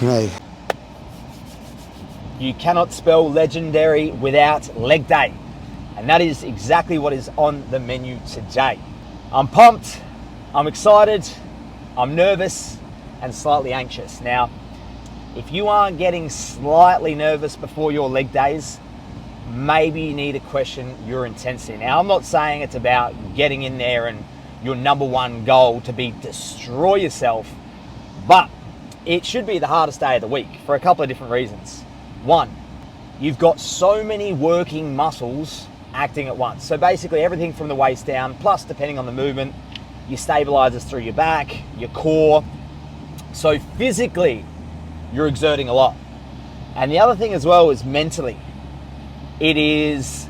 me. You cannot spell legendary without leg day. And that is exactly what is on the menu today. I'm pumped, I'm excited, I'm nervous, and slightly anxious. Now, if you are getting slightly nervous before your leg days, maybe you need to question your intensity. Now, I'm not saying it's about getting in there and your number one goal to be destroy yourself, but it should be the hardest day of the week for a couple of different reasons. One, you've got so many working muscles acting at once. So basically everything from the waist down, plus depending on the movement, your stabilizers through your back, your core. So physically, you're exerting a lot. And the other thing as well is mentally. It is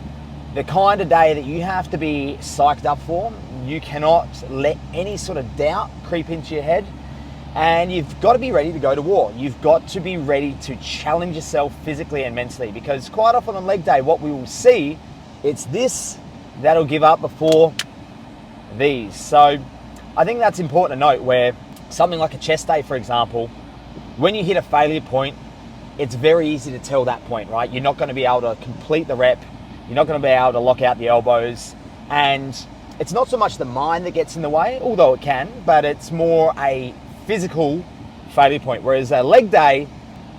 the kind of day that you have to be psyched up for. You cannot let any sort of doubt creep into your head. And you've got to be ready to go to war. You've got to be ready to challenge yourself physically and mentally, because quite often on leg day, what we will see, it's this that'll give up before these. So I think that's important to note, where something like a chest day, for example, when you hit a failure point, it's very easy to tell that point, right? You're not going to be able to complete the rep. You're not going to be able to lock out the elbows. And it's not so much the mind that gets in the way, although it can, but it's more a physical failure point. Whereas a leg day,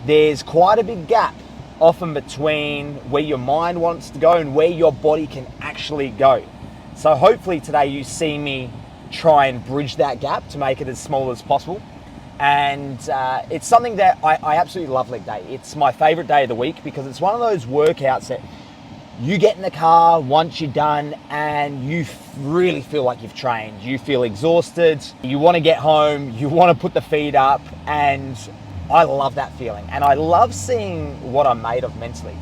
there's quite a big gap often between where your mind wants to go and where your body can actually go. So hopefully today you see me try and bridge that gap to make it as small as possible. And it's something that I absolutely love leg day. It's my favorite day of the week because it's one of those workouts that you get in the car once you're done and you really feel like you've trained. You feel exhausted, you want to get home, you want to put the feet up, and I love that feeling. And I love seeing what I'm made of mentally.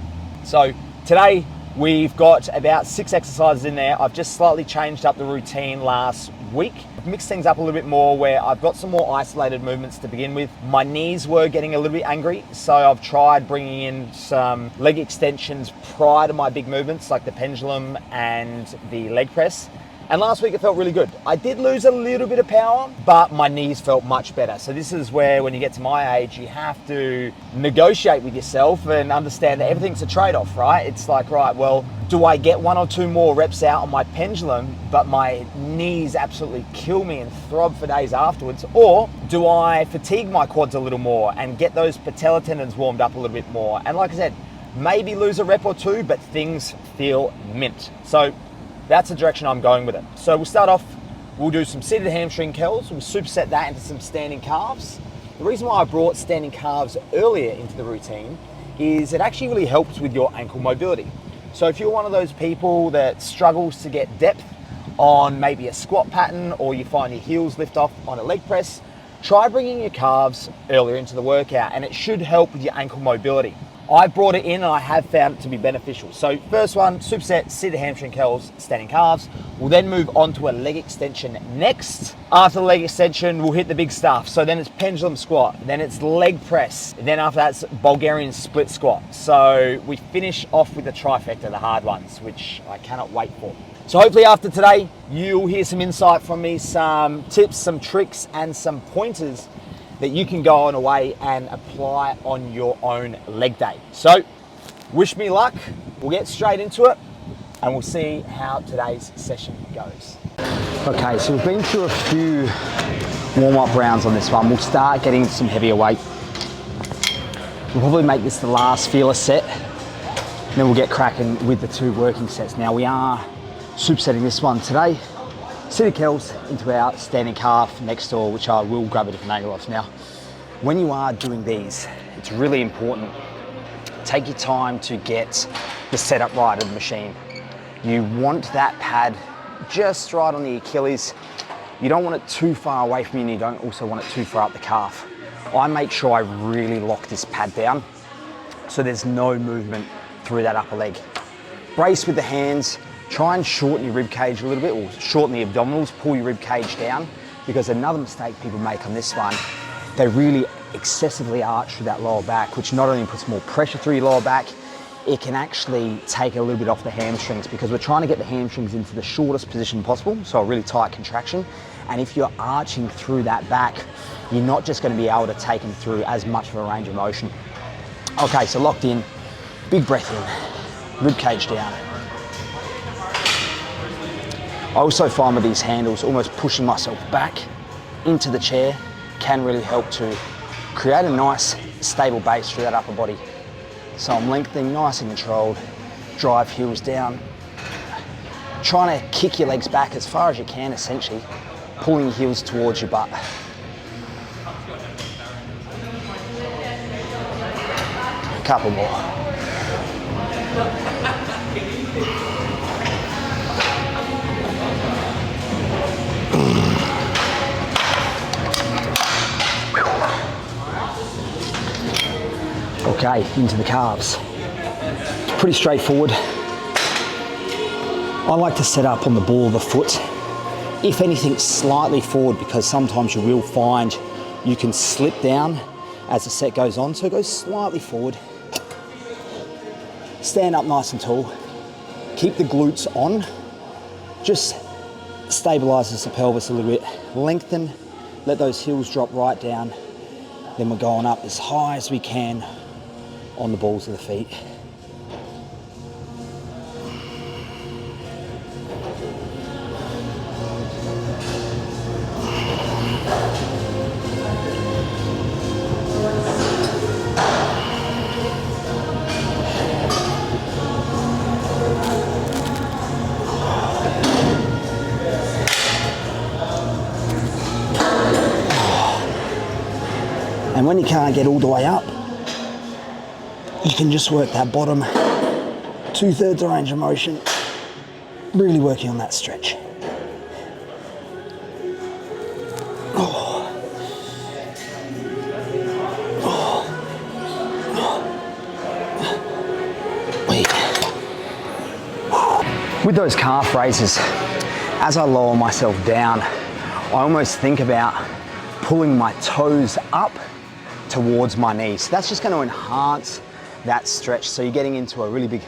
So today we've got about 6 exercises in there. I've just slightly changed up the routine last week. I've mixed things up a little bit more, where I've got some more isolated movements to begin with. My knees were getting a little bit angry, so I've tried bringing in some leg extensions prior to my big movements, like the pendulum and the leg press. And last week it felt really good. I did lose a little bit of power, but my knees felt much better. So this is where, when you get to my age, you have to negotiate with yourself and understand that everything's a trade-off, right? It's like, right, well, do I get 1 or 2 more reps out on my pendulum, but my knees absolutely kill me and throb for days afterwards? Or do I fatigue my quads a little more and get those patella tendons warmed up a little bit more? And like I said, maybe lose a rep or 2, but things feel mint. So that's the direction I'm going with it. So we'll start off, we'll do some seated hamstring curls. We'll superset that into some standing calves. The reason why I brought standing calves earlier into the routine is it actually really helps with your ankle mobility. So if you're one of those people that struggles to get depth on maybe a squat pattern, or you find your heels lift off on a leg press, try bringing your calves earlier into the workout, and it should help with your ankle mobility. I brought it in and I have found it to be beneficial. So first one, superset, seated hamstring curls, standing calves. We'll then move on to a leg extension next. After the leg extension, we'll hit the big stuff. So then it's pendulum squat, then it's leg press, then after that's Bulgarian split squat. So we finish off with the trifecta, the hard ones, which I cannot wait for. So hopefully after today, you'll hear some insight from me, some tips, some tricks, and some pointers that you can go on away and apply on your own leg day. So wish me luck. We'll get straight into it and we'll see how today's session goes. Okay, so we've been through a few warm-up rounds on this one. We'll start getting into some heavier weight. We'll probably make this the last feeler set, and then we'll get cracking with the 2 working sets. Now we are supersetting this one today. Seated curls into our standing calf next door, which I will grab a different angle of. Now, when you are doing these, it's really important. Take your time to get the setup right of the machine. You want that pad just right on the Achilles. You don't want it too far away from you, and you don't also want it too far up the calf. I make sure I really lock this pad down so there's no movement through that upper leg. Brace with the hands. Try and shorten your rib cage a little bit, or shorten the abdominals, pull your rib cage down, because another mistake people make on this one, they really excessively arch through that lower back, which not only puts more pressure through your lower back, it can actually take a little bit off the hamstrings, because we're trying to get the hamstrings into the shortest position possible, so a really tight contraction. And if you're arching through that back, you're not just going to be able to take them through as much of a range of motion. Okay, so locked in, big breath in, rib cage down. I also find with these handles, almost pushing myself back into the chair can really help to create a nice stable base through that upper body. So I'm lengthening, nice and controlled, drive heels down, trying to kick your legs back as far as you can, essentially, pulling your heels towards your butt. A couple more. Okay, into the calves. It's pretty straightforward. I like to set up on the ball of the foot, if anything slightly forward, because sometimes you will find you can slip down as the set goes on. So go slightly forward, stand up nice and tall, keep the glutes on, just stabilizes the pelvis a little bit, lengthen, let those heels drop right down, then we're going up as high as we can on the balls of the feet. And when you can't get all the way up, you can just work that bottom 2/3 of range of motion, really working on that stretch. Oh. Oh. With those calf raises, as I lower myself down, I almost think about pulling my toes up towards my knees. That's just going to enhance that stretch. So you're getting into a really big,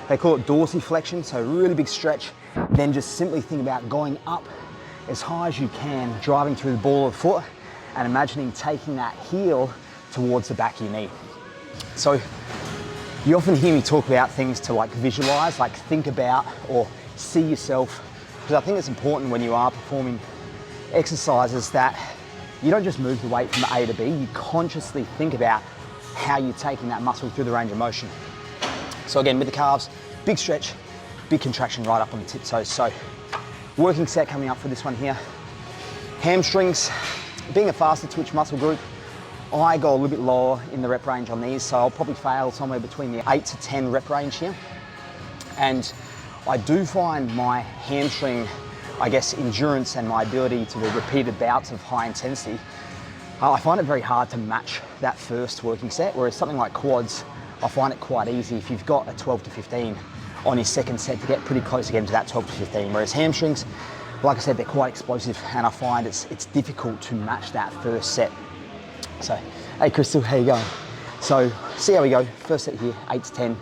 they call it dorsiflexion, so really big stretch. Then just simply think about going up as high as you can, driving through the ball of the foot, and imagining taking that heel towards the back of your knee. So you often hear me talk about things to like visualize, like think about or see yourself, because I think it's important when you are performing exercises that you don't just move the weight from A to B, you consciously think about how you're taking that muscle through the range of motion. So again, with the calves, big stretch, big contraction right up on the tiptoes. So working set coming up for this one here. Hamstrings, being a faster twitch muscle group, I go a little bit lower in the rep range on these, so I'll probably fail somewhere between the 8 to 10 rep range here. And I do find my hamstring, I guess, endurance and my ability to do repeated bouts of high intensity, I find it very hard to match that first working set, whereas something like quads, I find it quite easy if you've got a 12 to 15 on your second set to get pretty close again to that 12 to 15, whereas hamstrings, like I said, they're quite explosive, and I find it's difficult to match that first set. So, hey Crystal, how you going? So, see how we go. First set here, 8 to 10.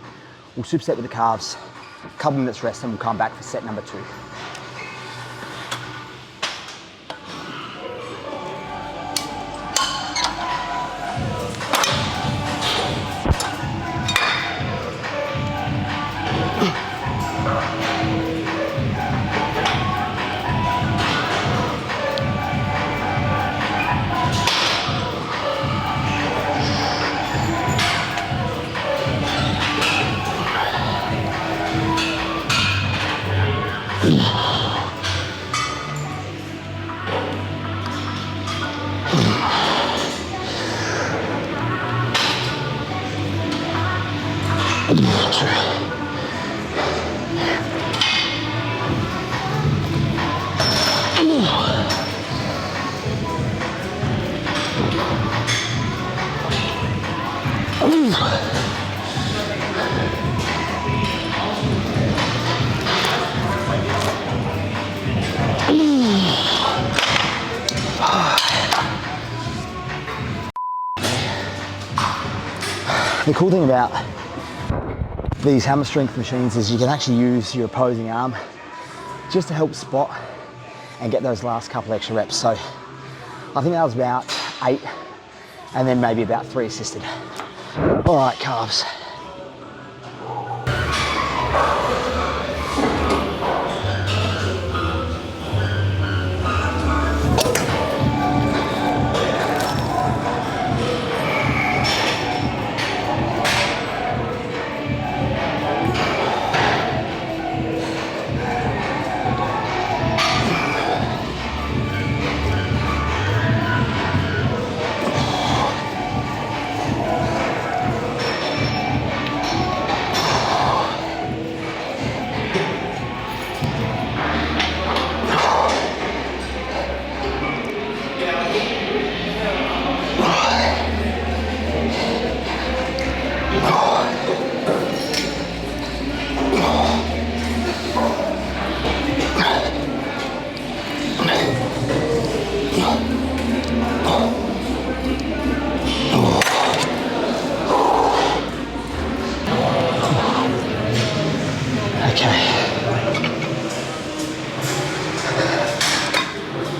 We'll superset with the calves, a couple minutes rest, and we'll come back for set number 2. The cool thing about these hammer strength machines is you can actually use your opposing arm just to help spot and get those last couple extra reps. So I think that was about 8 and then maybe about 3 assisted. All right, calves.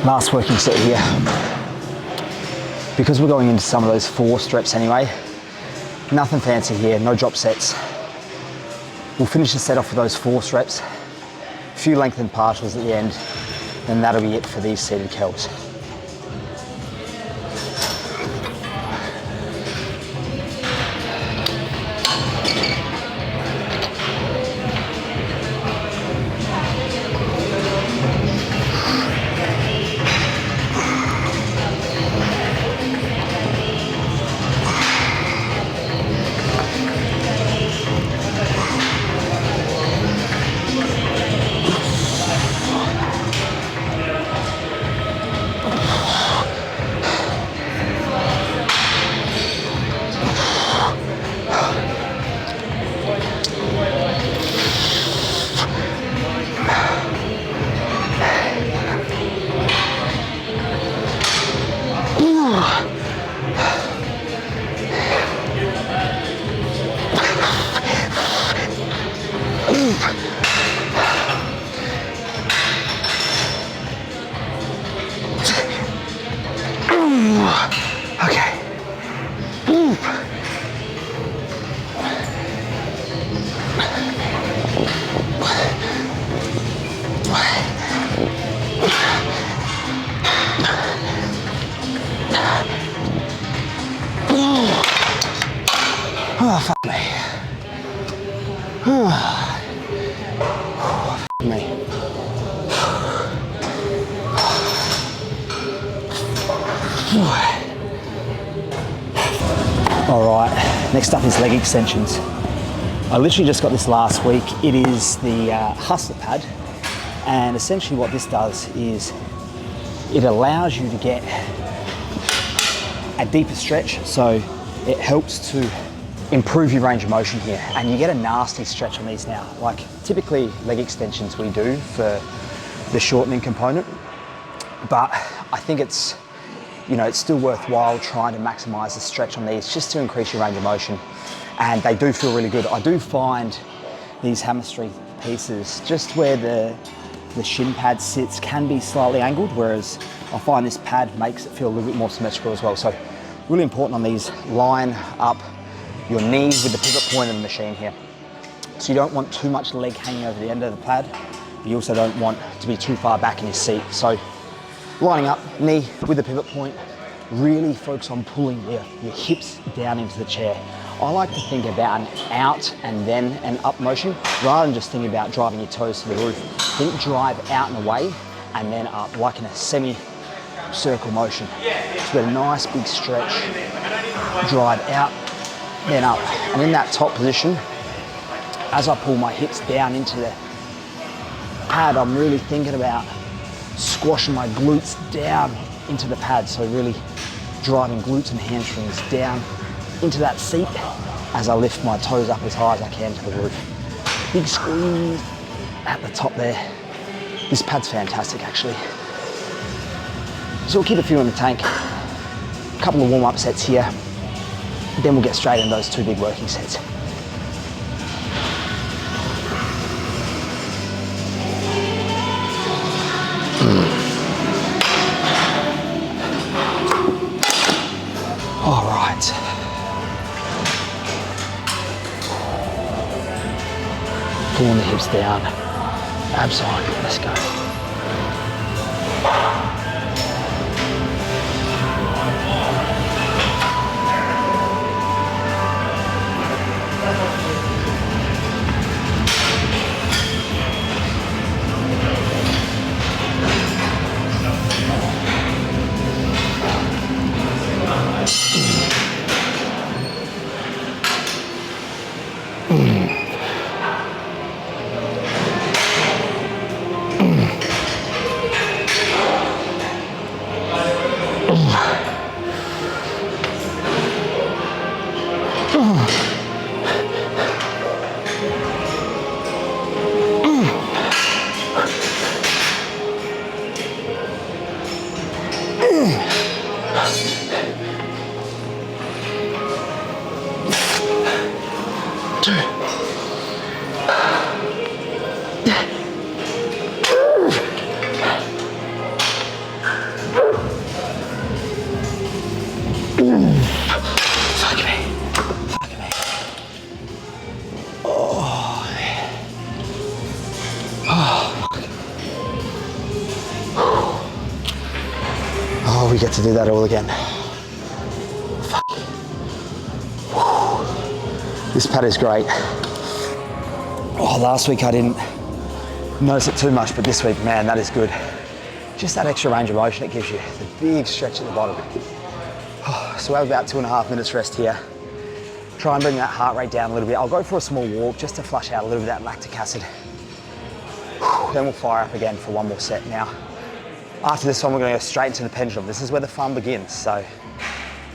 Last working set here. Because we're going into some of those forced reps anyway, nothing fancy here, no drop sets. We'll finish the set off with those forced reps, a few lengthened partials at the end, and that'll be it for these seated curls. Oh, fuck me. Fuck me. All right, next up is leg extensions. I literally just got this last week. It is the Hustler pad, and essentially what this does is it allows you to get a deeper stretch, so it helps to improve your range of motion here, and you get a nasty stretch on these now. Like typically leg extensions we do for the shortening component, but I think it's, you know, it's still worthwhile trying to maximize the stretch on these just to increase your range of motion, and they do feel really good. I do find these hamstring pieces, just where the shin pad sits, can be slightly angled, whereas I find this pad makes it feel a little bit more symmetrical as well. So really important on these, line up your knees with the pivot point of the machine here. So you don't want too much leg hanging over the end of the pad, but you also don't want to be too far back in your seat. So lining up, knee with the pivot point, really focus on pulling your hips down into the chair. I like to think about an out and then an up motion, rather than just thinking about driving your toes to the roof. Think drive out and away, and then up, like in a semi-circle motion. So get a nice big stretch, drive out, then up. And in that top position, as I pull my hips down into the pad, I'm really thinking about squashing my glutes down into the pad. So really driving glutes and hamstrings down into that seat as I lift my toes up as high as I can to the roof. Big squeeze at the top there. This pad's fantastic actually. So we'll keep a few in the tank. A couple of warm-up sets here. Then we'll get straight into those 2 big working sets. Pulling the hips down. Abs on. Let's go. Oh, we get to do that all again. Fuck. This pad is great. Oh, last week I didn't notice it too much, but this week, man, that is good. Just that extra range of motion it gives you, the big stretch at the bottom. Oh, so we have about 2.5 minutes rest here. Try and bring that heart rate down a little bit. I'll go for a small walk just to flush out a little bit of that lactic acid. Then we'll fire up again for one more set. Now, after this one, we're gonna go straight into the pendulum. This is where the fun begins. So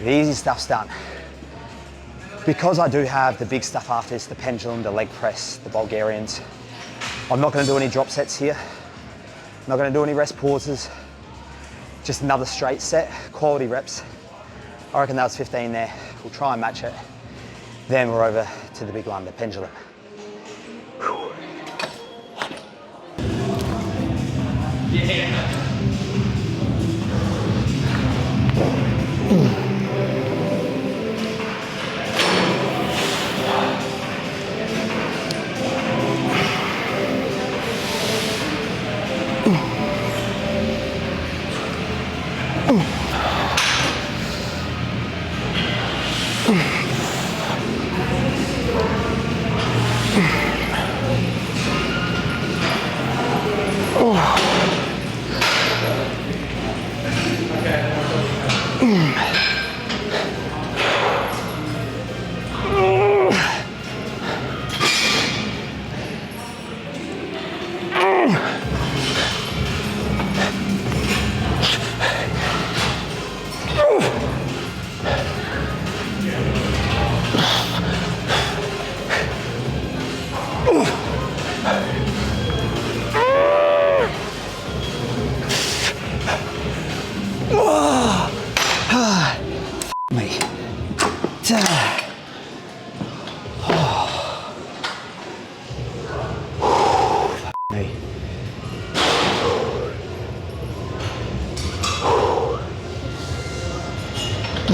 the easy stuff's done. Because I do have the big stuff after this, the pendulum, the leg press, the Bulgarians, I'm not gonna do any drop sets here. I'm not gonna do any rest pauses. Just another straight set, quality reps. I reckon that was 15 there. We'll try and match it. Then we're over to the big one, the pendulum.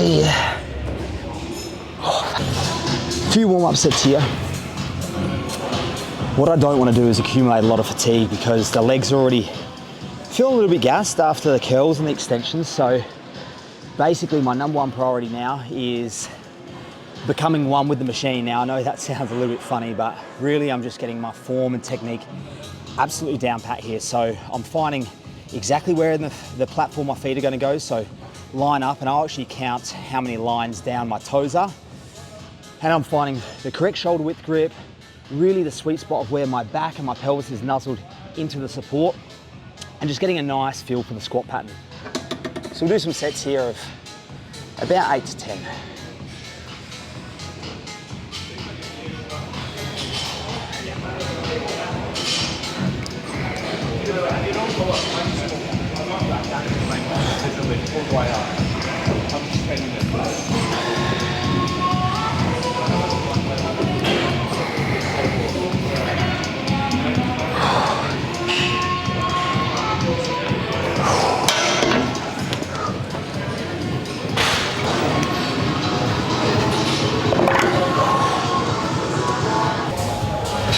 Yeah. A few warm-up sets here. What I don't want to do is accumulate a lot of fatigue because the legs are already feeling a little bit gassed after the curls and the extensions. So basically my number one priority now is becoming one with the machine. Now I know that sounds a little bit funny, but really I'm just getting my form and technique absolutely down pat here. So I'm finding exactly where in the platform my feet are going to go. So line up, and I'll actually count how many lines down my toes are. And I'm finding the correct shoulder width grip, really the sweet spot of where my back and my pelvis is nuzzled into the support, and just getting a nice feel for the squat pattern. So we'll do some sets here of about 8 to 10.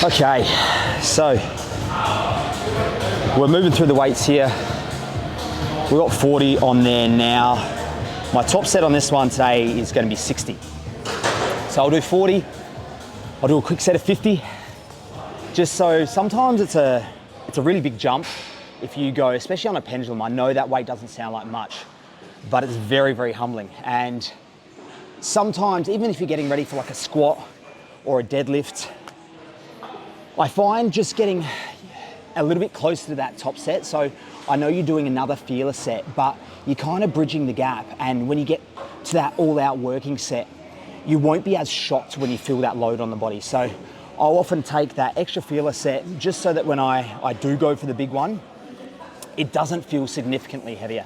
Okay, So we're moving through the weights here. We've got 40 on there now. My top set on this one today is going to be 60. So I'll do 40. I'll do a quick set of 50. Just so sometimes it's a really big jump if you go, especially on a pendulum. I know that weight doesn't sound like much, but it's very, very humbling. And sometimes, even if you're getting ready for like a squat or a deadlift, I find just getting a little bit closer to that top set. So I know you're doing another feeler set, but you're kind of bridging the gap. And when you get to that all-out working set, you won't be as shocked when you feel that load on the body. So I'll often take that extra feeler set just so that when I do go for the big one, it doesn't feel significantly heavier.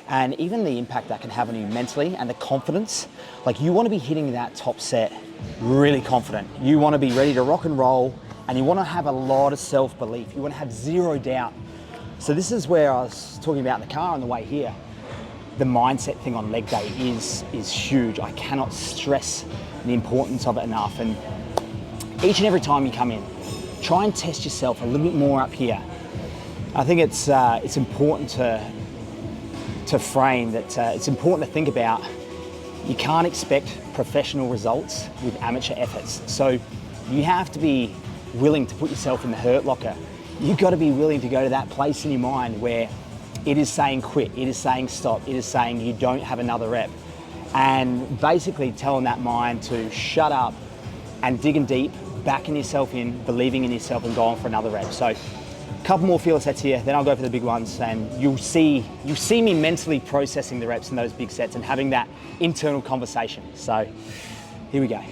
And even the impact that can have on you mentally and the confidence, like you want to be hitting that top set really confident. You want to be ready to rock and roll, and you want to have a lot of self-belief. You want to have zero doubt. So this is where I was talking about in the car on the way here. The mindset thing on leg day is huge. I cannot stress the importance of it enough. And each and every time you come in, try and test yourself a little bit more up here. I think it's important to frame that. It's important to think about. You can't expect professional results with amateur efforts. So you have to be willing to put yourself in the hurt locker. You've got to be willing to go to that place in your mind where it is saying quit, it is saying stop, it is saying you don't have another rep. And basically telling that mind to shut up and digging deep, backing yourself in, believing in yourself, and going for another rep. So a couple more feeler sets here, then I'll go for the big ones, and you'll see me mentally processing the reps in those big sets and having that internal conversation. So here we go.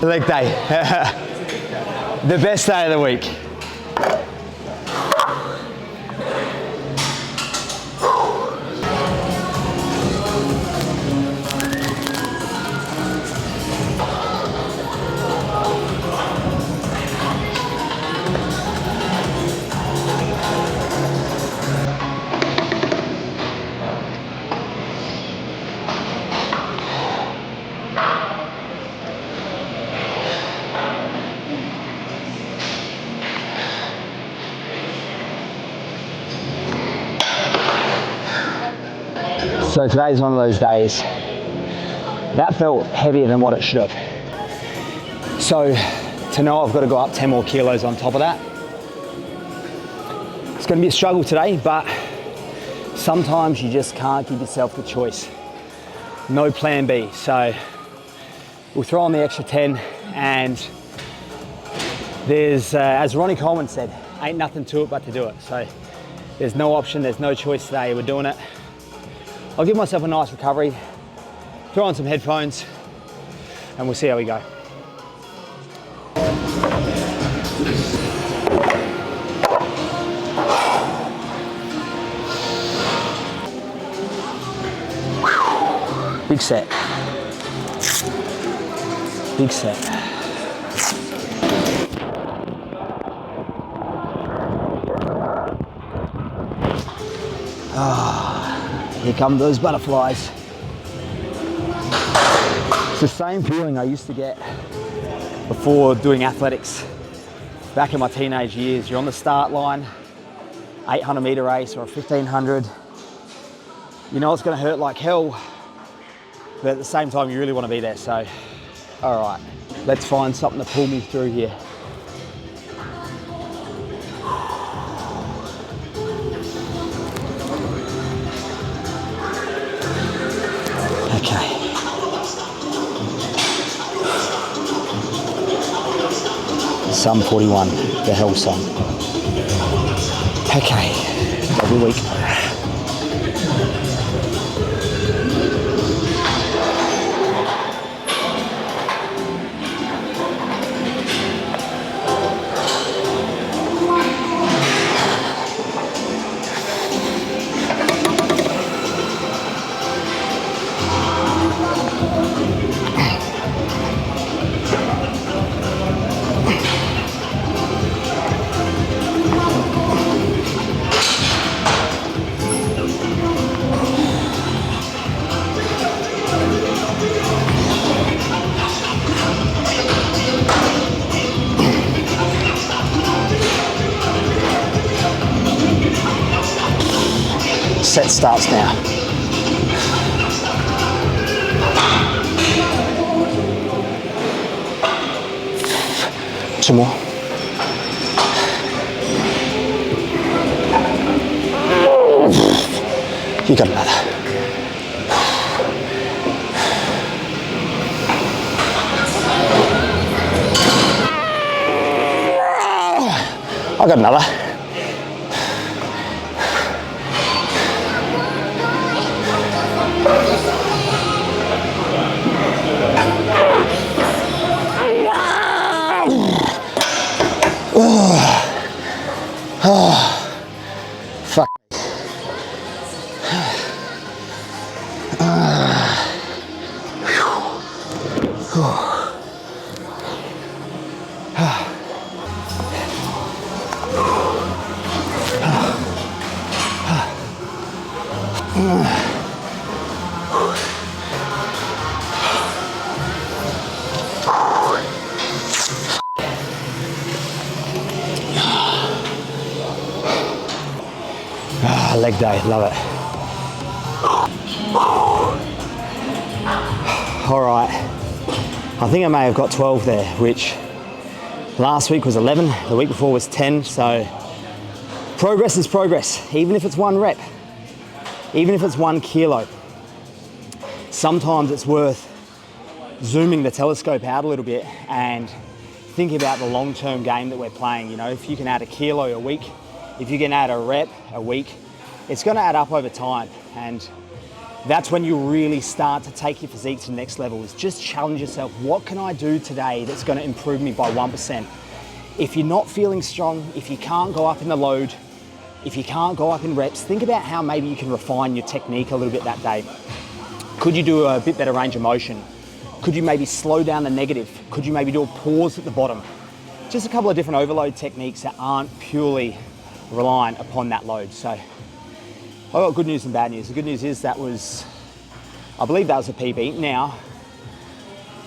Leg day, the best day of the week. So today's one of those days that felt heavier than what it should have. So to know I've got to go up 10 more kilos on top of that, it's going to be a struggle today, but sometimes you just can't give yourself the choice. No plan B. So we'll throw on the extra 10, and there's, as Ronnie Coleman said, ain't nothing to it but to do it. So there's no option, there's no choice today, we're doing it. I'll give myself a nice recovery, throw on some headphones, and we'll see how we go. Big set. Big set. Here come those butterflies. It's the same feeling I used to get before doing athletics. Back in my teenage years, you're on the start line, 800 meter race or a 1500. You know it's gonna hurt like hell, but at the same time, you really wanna be there. So, all right, let's find something to pull me through here. Okay. Sum 41, the hell song. Okay, every week. set starts now. Two more. You got another. I got another. Fuck. Leg day, love it. All right, I think I may have got 12 there, which last week was 11, the week before was 10, so progress is progress, even if it's 1 rep, even if it's 1 kilo. Sometimes it's worth zooming the telescope out a little bit and thinking about the long-term game that we're playing. You know, if you can add a kilo a week, if you can add a rep a week, it's going to add up over time, and that's when you really start to take your physique to the next level. Is just challenge yourself. What can I do today that's going to improve me by 1%? If you're not feeling strong, if you can't go up in the load, if you can't go up in reps, think about how maybe you can refine your technique a little bit that day. Could you do a bit better range of motion? Could you maybe slow down the negative? Could you maybe do a pause at the bottom? Just a couple of different overload techniques that aren't purely reliant upon that load. So I've got good news and bad news. The good news is that was, I believe that was a PB. Now,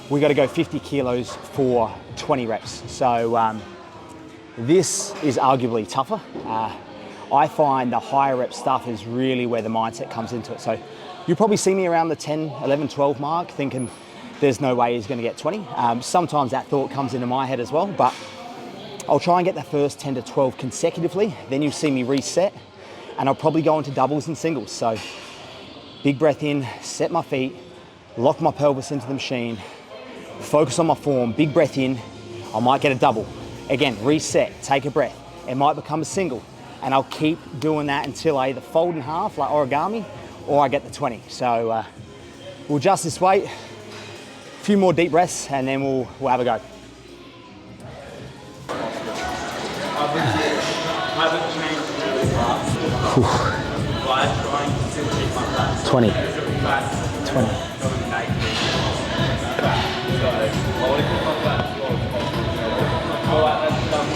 we got to go 50 kilos for 20 reps. So this is arguably tougher. I find the higher rep stuff is really where the mindset comes into it. So you'll probably see me around the 10, 11, 12 mark thinking there's no way he's going to get 20. Sometimes that thought comes into my head as well, but I'll try and get the first 10 to 12 consecutively. Then you'll see me reset, and I'll probably go into doubles and singles. So big breath in, set my feet, lock my pelvis into the machine, focus on my form, big breath in, I might get a double. Again, reset, take a breath. It might become a single, and I'll keep doing that until I either fold in half like origami or I get the 20. So we'll adjust this weight, a few more deep breaths, and then we'll have a go. I haven't changed really fast. By trying to still keep my fat. 20. 20. So I want to keep my fat as well as possible. All right, that's done.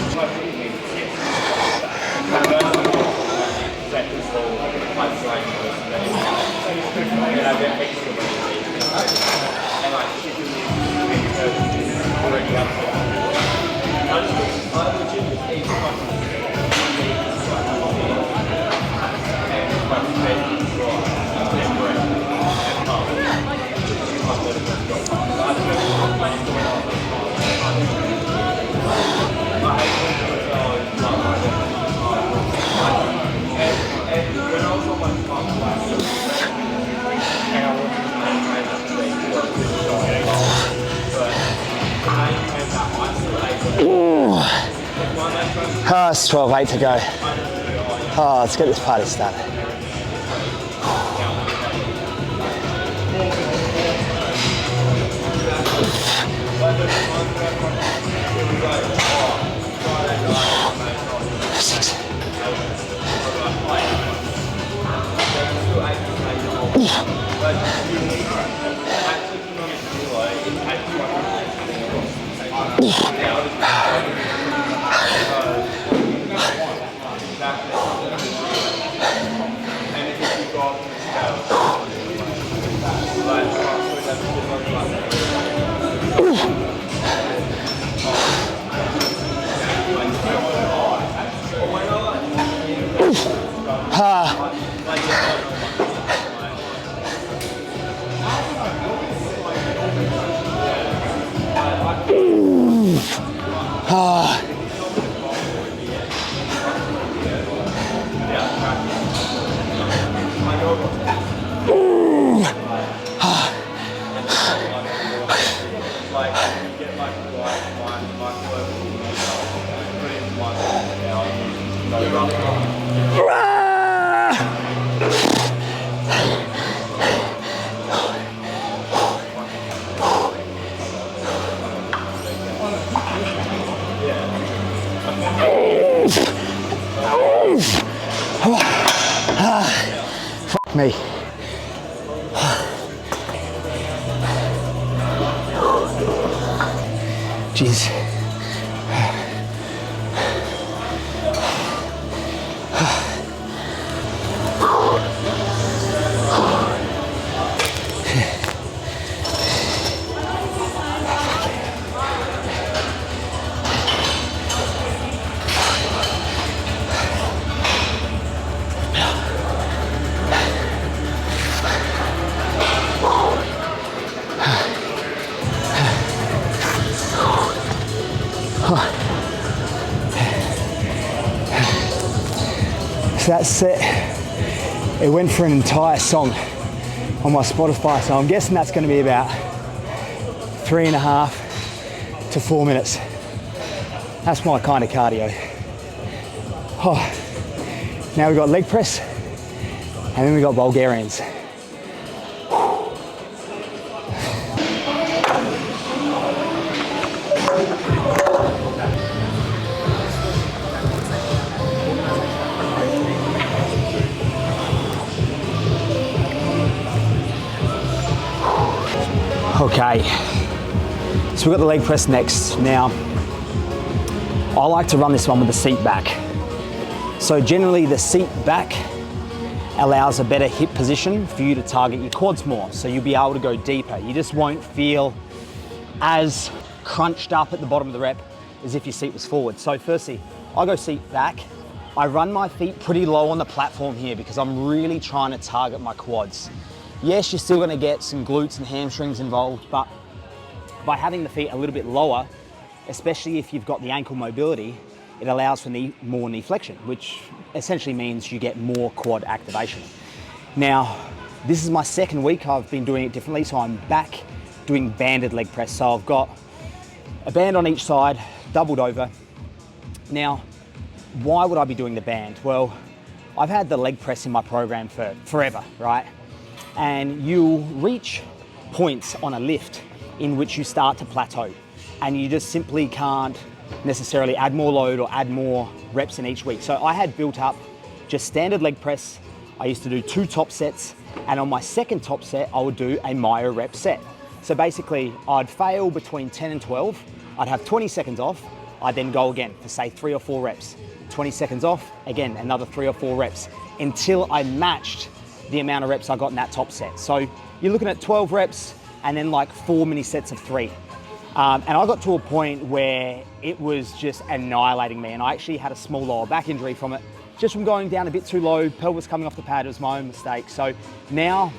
It's 12:08 to go. Oh, let's get this party started. me. Jeez. So that set, it went for an entire song on my Spotify, so I'm guessing that's going to be about 3.5 to 4 minutes. That's my kind of cardio. Oh. Now we've got leg press, and then we've got Bulgarians. Okay, so we've got the leg press next. Now, I like to run this one with the seat back. So generally the seat back allows a better hip position for you to target your quads more. So you'll be able to go deeper. You just won't feel as crunched up at the bottom of the rep as if your seat was forward. So firstly, I go seat back. I run my feet pretty low on the platform here because I'm really trying to target my quads. Yes, you're still gonna get some glutes and hamstrings involved, but by having the feet a little bit lower, especially if you've got the ankle mobility, it allows for more knee flexion, which essentially means you get more quad activation. Now, this is my second week I've been doing it differently, so I'm back doing banded leg press. So I've got a band on each side, doubled over. Now, why would I be doing the band? Well, I've had the leg press in my program for forever, right? And you'll reach points on a lift in which you start to plateau, and you just simply can't necessarily add more load or add more reps in each week. So I had built up just standard leg press. I used to do 2 top sets, and on my second top set, I would do a myo rep set. So basically, I'd fail between 10 and 12. I'd have 20 seconds off. I'd then go again for say 3 or 4 reps. 20 seconds off, again, another 3 or 4 reps until I matched the amount of reps I got in that top set. So you're looking at 12 reps and then like 4 mini sets of 3. And I got to a point where it was just annihilating me, and I actually had a small lower back injury from it, just from going down a bit too low, pelvis coming off the pad. It was my own mistake. So now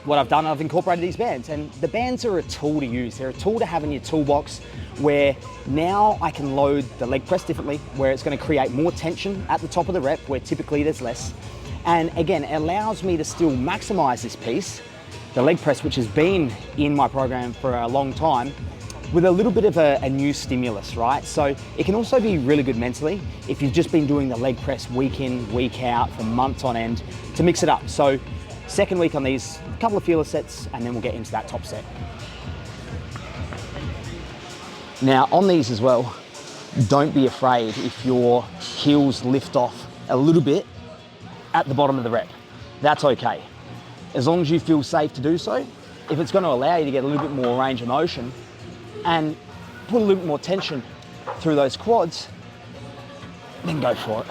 what I've done, I've incorporated these bands, and the bands are a tool to use. They're a tool to have in your toolbox, where now I can load the leg press differently, where it's going to create more tension at the top of the rep, where typically there's less. And again, it allows me to still maximize this piece, the leg press, which has been in my program for a long time, with a little bit of a new stimulus, right? So it can also be really good mentally if you've just been doing the leg press week in, week out for months on end, to mix it up. So second week on these, a couple of feeler sets, and then we'll get into that top set. Now on these as well, don't be afraid if your heels lift off a little bit at the bottom of the rep. That's okay. As long as you feel safe to do so. If it's going to allow you to get a little bit more range of motion and put a little bit more tension through those quads, then go for it.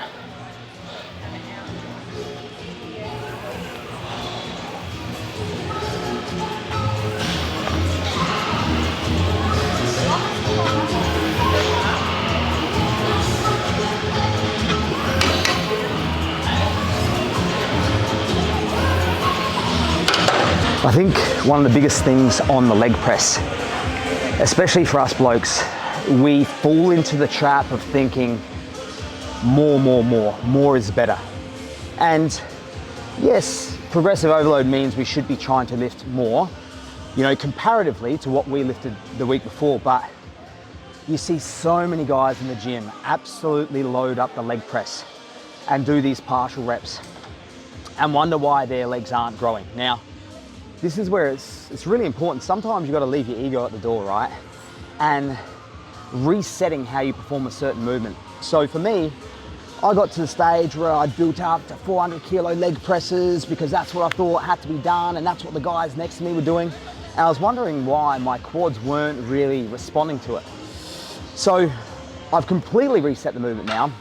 I think one of the biggest things on the leg press, especially for us blokes, we fall into the trap of thinking more is better. And yes, progressive overload means we should be trying to lift more, you know, comparatively to what we lifted the week before, but you see so many guys in the gym absolutely load up the leg press and do these partial reps and wonder why their legs aren't growing. Now, this is where it's really important. Sometimes you've got to leave your ego at the door, right? And resetting how you perform a certain movement. So for me, I got to the stage where I built up to 400 kilo leg presses because that's what I thought had to be done, and that's what the guys next to me were doing. And I was wondering why my quads weren't really responding to it. So I've completely reset the movement now.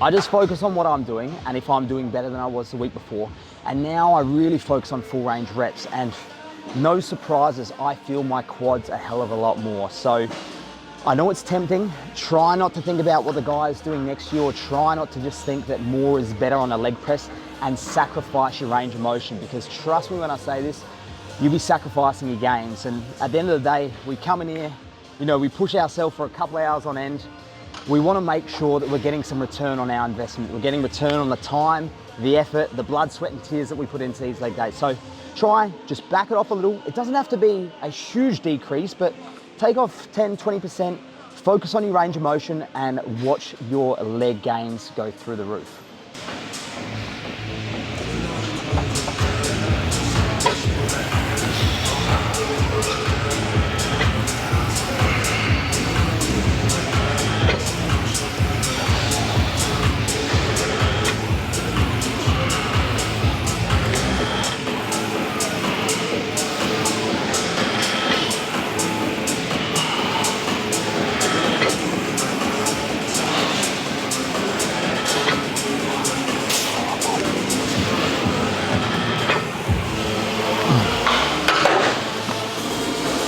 I just focus on what I'm doing and if I'm doing better than I was the week before. And now I really focus on full range reps, and no surprises, I feel my quads a hell of a lot more. So I know it's tempting. Try not to think about what the guy is doing next to you, or try not to just think that more is better on a leg press and sacrifice your range of motion, because trust me when I say this, you'll be sacrificing your gains. And at the end of the day, we come in here, you know, we push ourselves for a couple of hours on end. We want to make sure that we're getting some return on our investment. We're getting return on the time, the effort, the blood, sweat and tears that we put into these leg days. So try, just back it off a little. It doesn't have to be a huge decrease, but take off 10, 20%, focus on your range of motion and watch your leg gains go through the roof.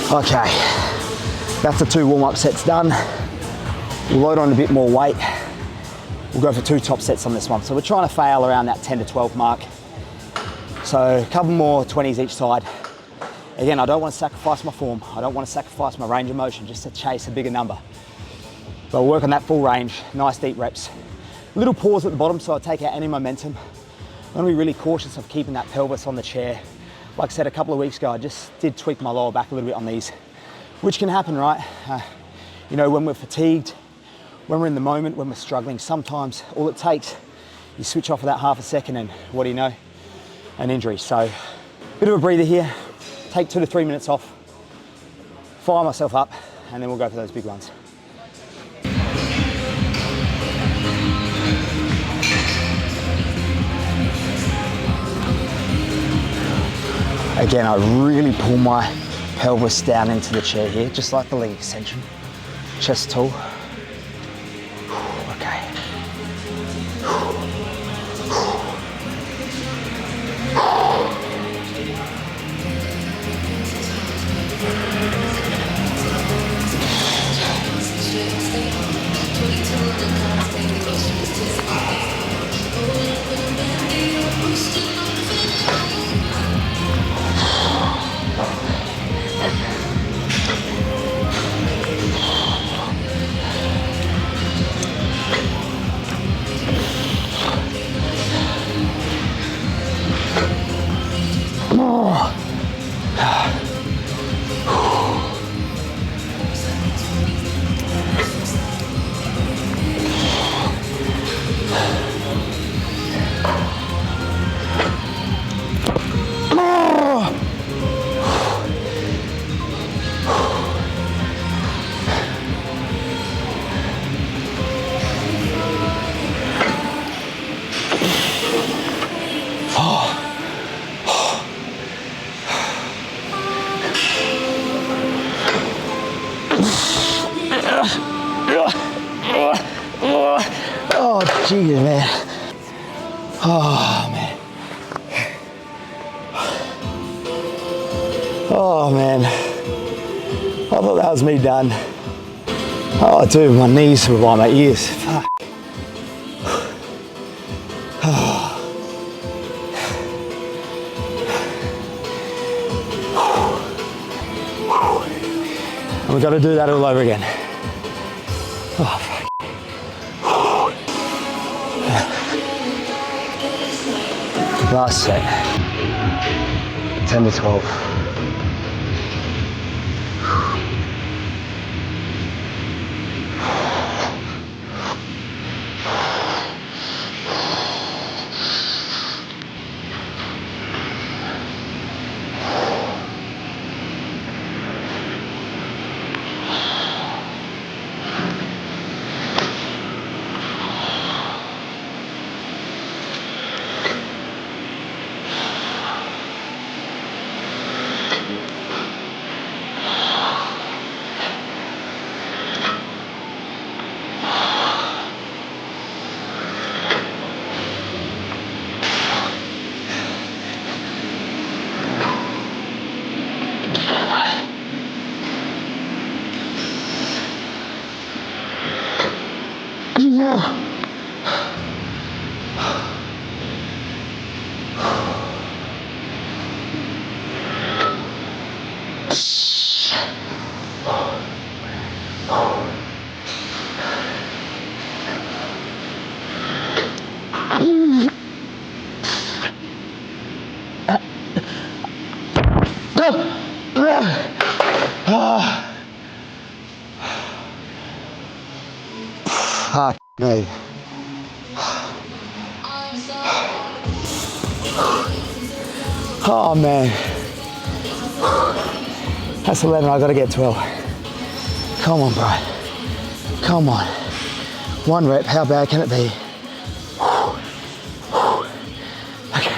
Okay, that's the 2 warm-up sets done. We'll load on a bit more weight. We'll go for 2 top sets on this one. So we're trying to fail around that 10 to 12 mark. So a couple more 20s each side. Again, I don't want to sacrifice my form. I don't want to sacrifice my range of motion just to chase a bigger number. But I'll work on that full range, nice deep reps. Little pause at the bottom so I take out any momentum. I'm going to be really cautious of keeping that pelvis on the chair. Like I said a couple of weeks ago, I just did tweak my lower back a little bit on these, which can happen, right? You know, when we're fatigued, when we're in the moment, when we're struggling, sometimes all it takes, you switch off for that half a second and what do you know? An injury. So, bit of a breather here, take 2 to 3 minutes off, fire myself up, and then we'll go for those big ones. Again, I really pull my pelvis down into the chair here, just like the leg extension. Chest tall. Okay. Oh, jeez, man. Oh, man. Oh, man. I thought that was me done. Oh, dude, my knees were by my ears. Fuck. And we've got to do that all over again. Oh, fuck. Last set. 10 to 12. No. Oh man. That's 11, I gotta get 12. Come on, bro. Come on. 1 rep, how bad can it be? Okay.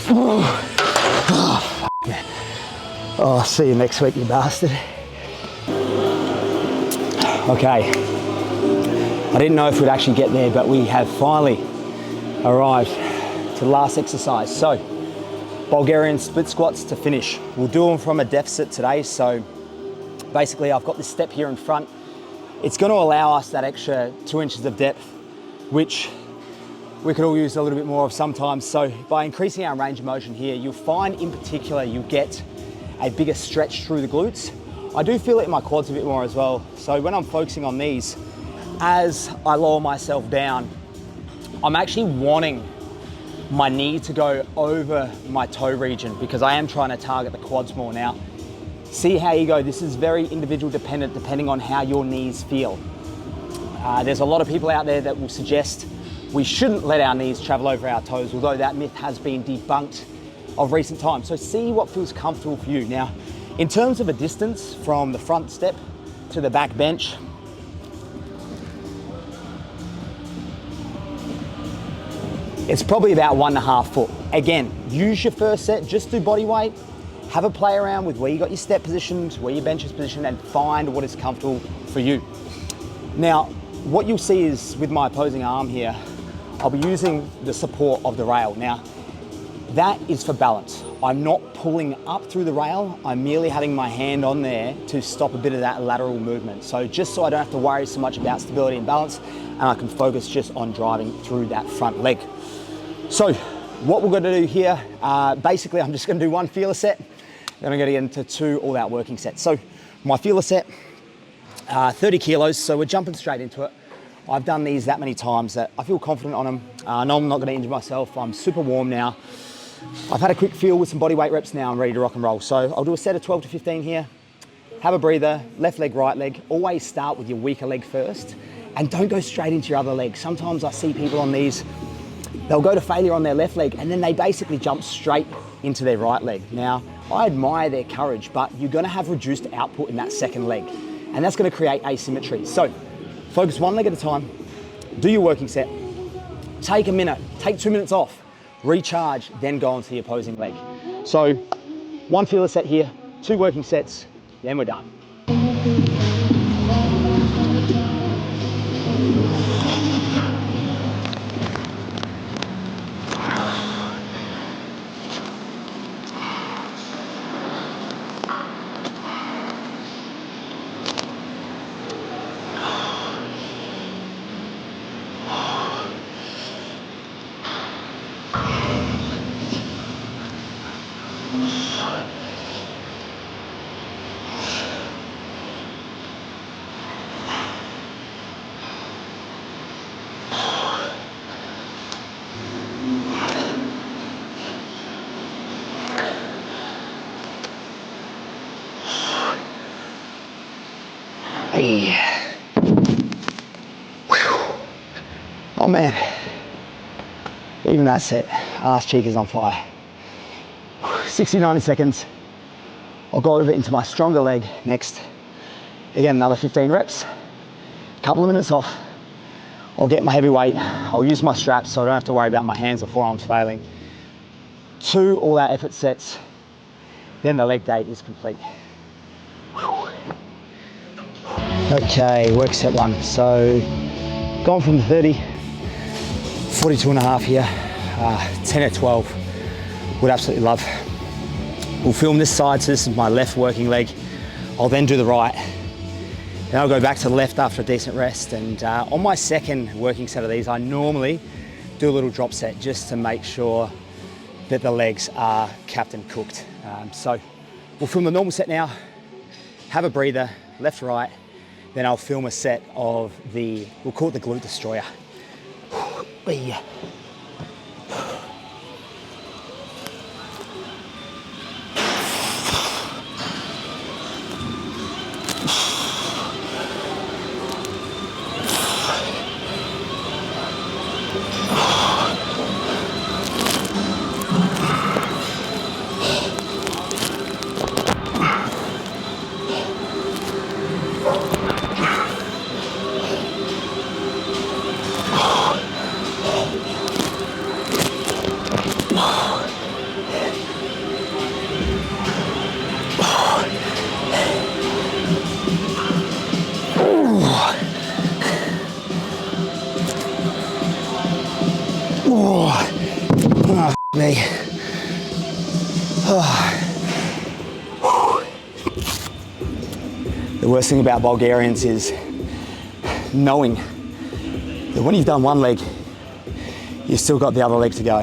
Oh, man. Oh, see you next week, you bastard. Okay. I didn't know if we'd actually get there, but we have finally arrived to the last exercise. So, Bulgarian split squats to finish. We'll do them from a deficit today. So basically I've got this step here in front. It's going to allow us that extra 2 inches of depth, which we could all use a little bit more of sometimes. So by increasing our range of motion here, you'll find in particular you get a bigger stretch through the glutes. I do feel it in my quads a bit more as well. So when I'm focusing on these, as I lower myself down, I'm actually wanting my knee to go over my toe region because I am trying to target the quads more now. See how you go. This is very individual dependent depending on how your knees feel. There's a lot of people out there that will suggest we shouldn't let our knees travel over our toes, although that myth has been debunked of recent times. So see what feels comfortable for you. Now, in terms of a distance from the front step to the back bench, it's probably about 1.5 foot. Again, use your first set, just do body weight, have a play around with where you got your step positioned, where your bench is positioned, and find what is comfortable for you. Now, what you'll see is with my opposing arm here, I'll be using the support of the rail. Now, that is for balance. I'm not pulling up through the rail, I'm merely having my hand on there to stop a bit of that lateral movement. So just so I don't have to worry so much about stability and balance, and I can focus just on driving through that front leg. So what we're gonna do here, basically I'm just gonna do 1 feeler set, then I'm gonna get into 2 all-out working sets. So my feeler set, 30 kilos, so we're jumping straight into it. I've done these that many times that I feel confident on them. I know I'm not gonna injure myself, I'm super warm now. I've had a quick feel with some body weight reps now, I'm ready to rock and roll. So I'll do a set of 12 to 15 here. Have a breather, left leg, right leg. Always start with your weaker leg first and don't go straight into your other leg. Sometimes I see people on these, they'll go to failure on their left leg and then they basically jump straight into their right leg. Now, I admire their courage, but you're gonna have reduced output in that second leg and that's gonna create asymmetry. So focus 1 leg at a time, do your working set, take a minute, take 2 minutes off, recharge, then go on to the opposing leg. So 1 feeler set here, 2 working sets, then we're done. Hey. Oh man, even that set, ass cheek is on fire. 60, 90 seconds. I'll go over into my stronger leg next. Again, another 15 reps, couple of minutes off. I'll get my heavy weight, I'll use my straps so I don't have to worry about my hands or forearms failing. 2 all-out effort sets, then the leg day is complete. Okay, work set 1. So, gone from the 30, 42.5 here, 10 at 12, would absolutely love. We'll film this side, so this is my left working leg. I'll then do the right. Then I'll go back to the left after a decent rest. And on my second working set of these, I normally do a little drop set just to make sure that the legs are capped and cooked. So we'll film the normal set now, have a breather, left, right, then I'll film a set of we'll call it the glute destroyer. The worst thing about Bulgarians is knowing that when you've done one leg, you've still got the other leg to go.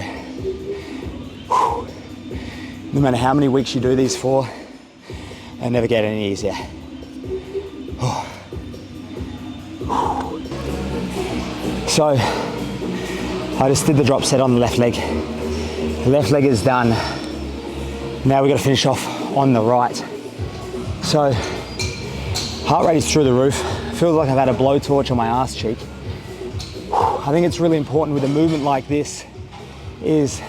No matter how many weeks you do these for, they never get any easier. So, I just did the drop set on the left leg. The left leg is done. Now we've got to finish off on the right. So, heart rate is through the roof. Feels like I've had a blowtorch on my ass cheek. I think it's really important with a movement like this is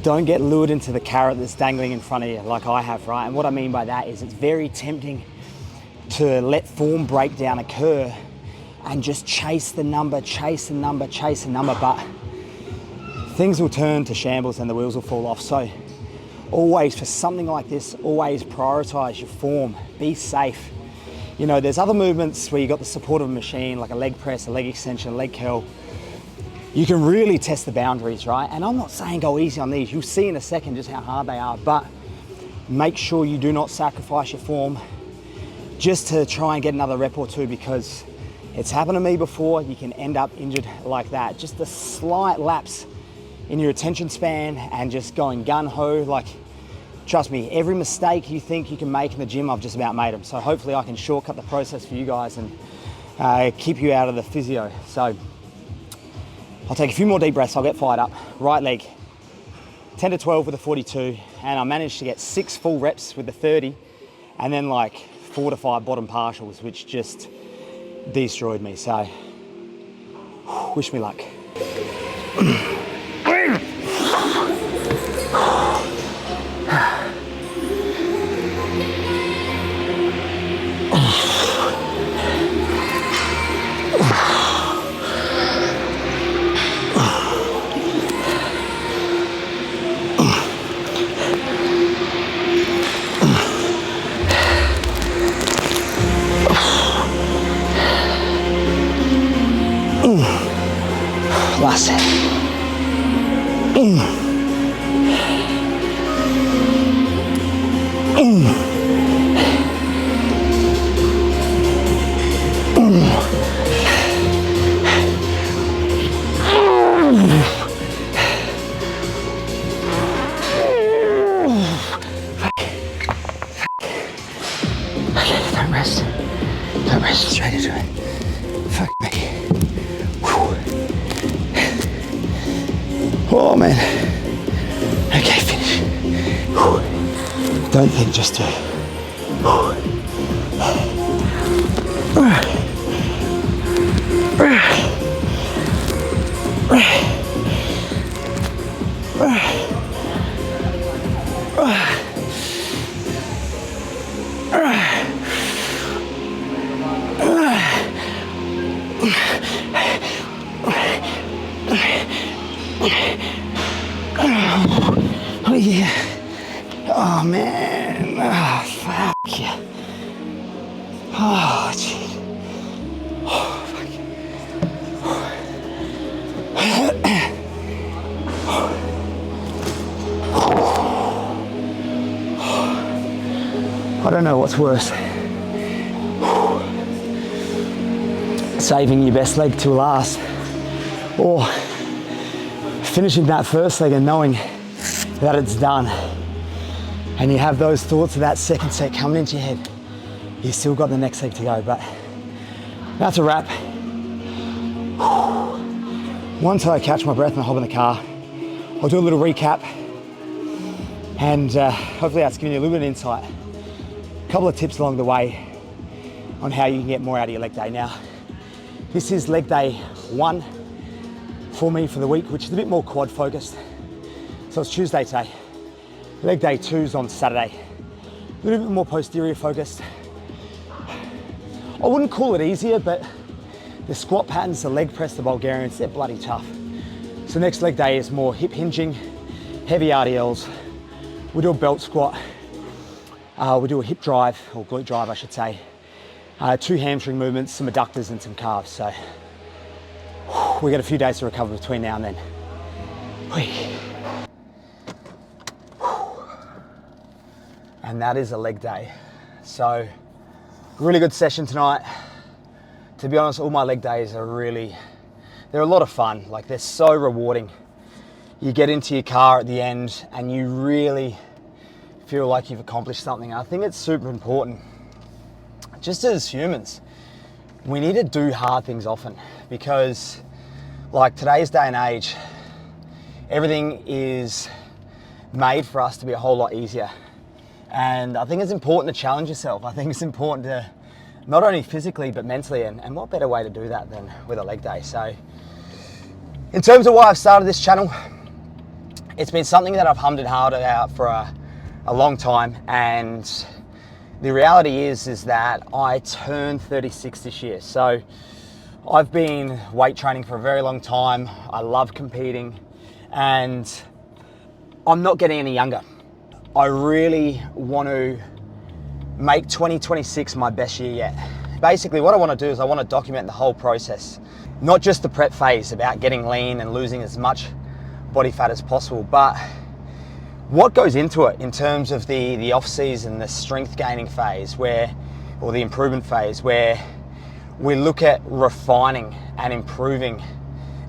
don't get lured into the carrot that's dangling in front of you like I have, right? And what I mean by that is it's very tempting to let form breakdown occur and just chase the number, chase the number, chase the number, but things will turn to shambles and the wheels will fall off. So always, for something like this, always prioritize your form, be safe. You know, there's other movements where you got the support of a machine, like a leg press, a leg extension, a leg curl. You can really test the boundaries, right? And I'm not saying go easy on these. You'll see in a second just how hard they are, but make sure you do not sacrifice your form just to try and get another rep or two, because it's happened to me before. You can end up injured like that. Just a slight lapse in your attention span and just going gun-ho. Like, trust me, every mistake you think you can make in the gym, I've just about made them. So hopefully I can shortcut the process for you guys and keep you out of the physio. So I'll take a few more deep breaths, I'll get fired up. Right leg, 10 to 12 with a 42, and I managed to get 6 full reps with the 30, and then like 4 to 5 bottom partials, which just destroyed me. So, wish me luck. Last set. Don't rest straight into it. Fuck me. Oh man. Okay, finish. Don't think, just do. Oh yeah. Oh man. Oh fuck yeah. Oh jeez. Oh fuck. I don't know what's worse. Saving your best leg to last, or finishing that first leg and knowing that it's done, and you have those thoughts of that second set coming into your head. You still got the next leg to go, but that's a wrap. Once I catch my breath and I hop in the car, I'll do a little recap, and hopefully that's giving you a little bit of insight. A couple of tips along the way on how you can get more out of your leg day. Now, this is leg day 1 for me for the week, which is a bit more quad focused. So it's Tuesday today. Leg day 2 is on Saturday. A little bit more posterior focused. I wouldn't call it easier, but the squat patterns, the leg press, the Bulgarians, they're bloody tough. So next leg day is more hip hinging, heavy RDLs. We do a belt squat. We do a hip drive, or glute drive I should say. 2 hamstring movements, some adductors and some calves. So we got a few days to recover between now and then. And that is a leg day. So Really good session tonight. To be honest, all my leg days are they're a lot of fun. Like, they're so rewarding. You get into your car at the end and you really feel like you've accomplished something. I think it's super important. Just as humans, we need to do hard things often, because like today's day and age, everything is made for us to be a whole lot easier. And I think it's important to challenge yourself. I think it's important to not only physically but mentally, and what better way to do that than with a leg day. So in terms of why I've started this channel, it's been something that I've hummed and hawed about for a long time, and the reality is that I turned 36 this year. So I've been weight training for a very long time. I love competing and I'm not getting any younger. I really want to make 2026 my best year yet. Basically what I want to do is I want to document the whole process, not just the prep phase about getting lean and losing as much body fat as possible, but what goes into it in terms of the off season, the strength gaining phase or the improvement phase, where we look at refining and improving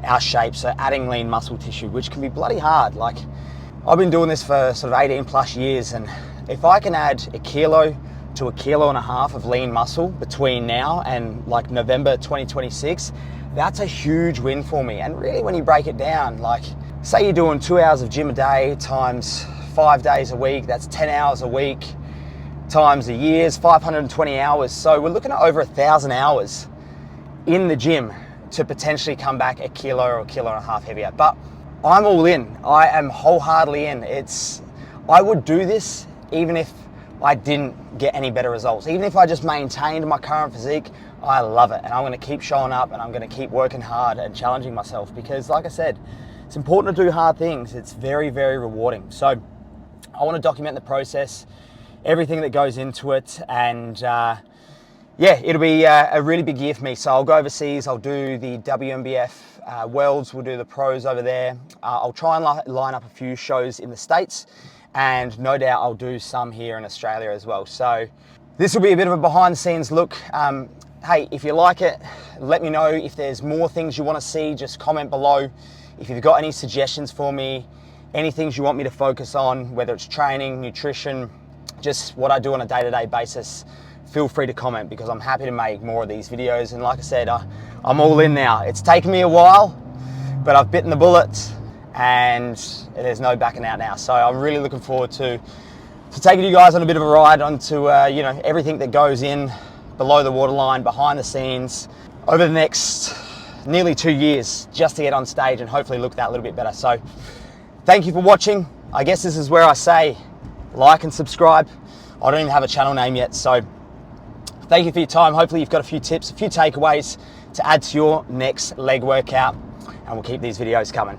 our shape. So adding lean muscle tissue, which can be bloody hard. Like, I've been doing this for sort of 18 plus years, and if I can add a kilo to 1.5 kilos of lean muscle between now and like November 2026, that's a huge win for me. And really, when you break it down, like, say you're doing 2 hours of gym a day times 5 days a week, that's 10 hours a week times a year is 520 hours. So we're looking at over 1,000 hours in the gym to potentially come back 1 kilo or 1.5 kilos heavier. But I'm all in. I am wholeheartedly in. I would do this even if I didn't get any better results. Even if I just maintained my current physique, I love it. And I'm going to keep showing up and I'm going to keep working hard and challenging myself, because like I said, it's important to do hard things. It's very, very rewarding. So I want to document the process, everything that goes into it. And yeah, it'll be a really big year for me. So I'll go overseas. I'll do the WMBF Worlds. We'll do the pros over there. I'll try and line up a few shows in the States, and no doubt I'll do some here in Australia as well. So this will be a bit of a behind the scenes look. Hey, if you like it, let me know. If there's more things you want to see, just comment below. If you've got any suggestions for me, any things you want me to focus on, whether it's training, nutrition, just what I do on a day-to-day basis, feel free to comment, because I'm happy to make more of these videos. And like I said, I'm all in now. It's taken me a while, but I've bitten the bullet and there's no backing out now. So I'm really looking forward to taking you guys on a bit of a ride onto you know, everything that goes in below the waterline, behind the scenes, over the next nearly 2 years, just to get on stage and hopefully look that little bit better. So thank you for watching. I guess this is where I say like and subscribe. I don't even have a channel name yet. So thank you for your time. Hopefully you've got a few tips, a few takeaways to add to your next leg workout, and we'll keep these videos coming.